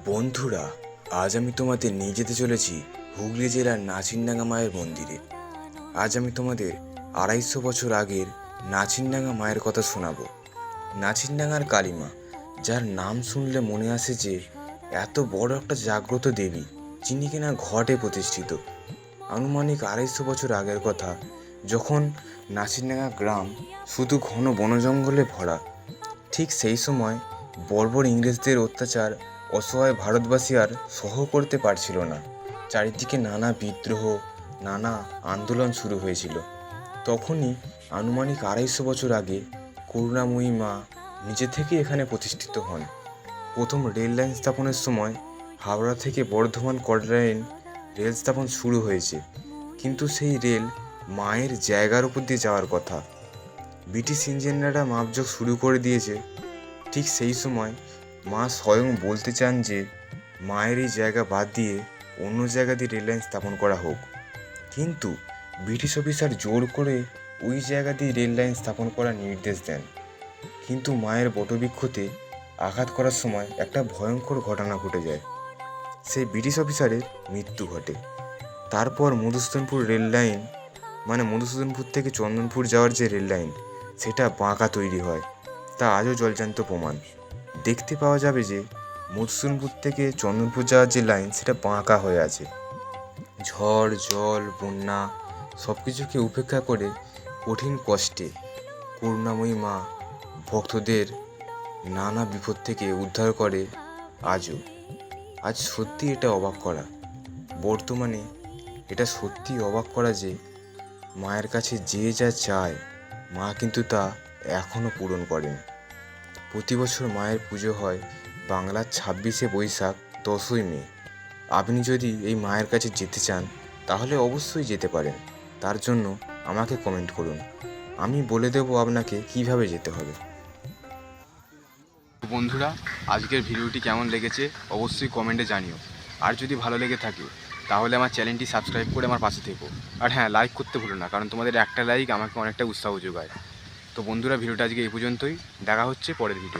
বন্ধুরা, আজ আমি তোমাদের নিয়ে যেতে চলেছি হুগলি জেলার নাচিনডাঙ্গা মায়ের মন্দিরে। আজ আমি তোমাদের ২৫০ বছর আগের নাচিনডাঙ্গা মায়ের কথা শোনাবো। নাচিনডাঙ্গার কালীমা, যার নাম শুনলে মনে আসে যে এত বড় একটা জাগ্রত দেবী, যিনি কিনা ঘটে প্রতিষ্ঠিত। আনুমানিক ২৫০ বছর আগের কথা, যখন নাচিনডাঙ্গা গ্রাম শুধু ঘন বনজঙ্গলে ভরা। ঠিক সেই সময় বর্বর ইংরেজদের অত্যাচার অসহায় ভারতবাসী আর সহ করতে পারছিল না। চারিদিকে নানা বিদ্রোহ, নানা আন্দোলন শুরু হয়েছিল। তখনই আনুমানিক ২৫০ বছর আগে করুণাময়ী মা নিজে থেকে এখানে প্রতিষ্ঠিত হন। প্রথম রেল লাইন স্থাপনের সময় হাওড়া থেকে বর্ধমান কড়লাইন রেল স্থাপন শুরু হয়েছে, কিন্তু সেই রেল মায়ের জায়গার উপর দিয়ে যাওয়ার কথা। ব্রিটিশ ইঞ্জিনিয়াররা মাপজোক শুরু করে দিয়েছে। ঠিক সেই সময় মা স্বয়ং বলতে চান যে মায়ের এই জায়গা বাদ দিয়ে অন্য জায়গা দিয়ে রেল লাইন স্থাপন করা হোক, কিন্তু ব্রিটিশ অফিসার জোর করে ওই জায়গা দিয়ে রেল লাইন স্থাপন করার নির্দেশ দেন। কিন্তু মায়ের বটবৃক্ষতে আঘাত করার সময় একটা ভয়ঙ্কর ঘটনা ঘটে যায়। সেই ব্রিটিশ অফিসারের মৃত্যু ঘটে। তারপর মধুসূদনপুর রেল লাইন, মানে মধুসূদনপুর থেকে চন্দনপুর যাওয়ার যে রেল লাইন, সেটা বাঁকা তৈরি হয়। তা আজও জলজান্ত প্রমাণ। দেখতে পাওয়া যাবে যে মধুসূদনপুর থেকে চন্দনপুর যাওয়ার যে লাইন, সেটা বাঁকা হয়ে আছে। ঝড়, জল, বন্যা সব কিছুকে উপেক্ষা করে কঠিন কষ্টে করুণাময়ী মা ভক্তদের নানা বিপদ থেকে উদ্ধার করে আজও। আজ সত্যি এটা অবাক করা, বর্তমানে এটা সত্যি অবাক করা যে মায়ের কাছে যে যা চায়, মা কিন্তু তা এখনও পূরণ করেন। প্রতি বছর মায়ের পুজো হয় বাংলার ২৬শে বৈশাখ, ১০ই মে। আপনি যদি এই মায়ের কাছে যেতে চান তাহলে অবশ্যই যেতে পারেন। তার জন্য আমাকে কমেন্ট করুন, আমি বলে দেবো আপনাকে কিভাবে যেতে হবে। বন্ধুরা, আজকের ভিডিওটি কেমন লেগেছে অবশ্যই কমেন্টে জানিও। আর যদি ভালো লেগে থাকে তাহলে আমার চ্যানেলটি সাবস্ক্রাইব করে আমার পাশে থেকো। আর হ্যাঁ, লাইক করতে ভুলো না, কারণ তোমাদের একটা লাইক আমাকে অনেকটা উৎসাহ যোগায়। তো বন্ধুরা, ভিডিওটা আজকে এই পর্যন্তই। দেখা হচ্ছে পরের ভিডিও।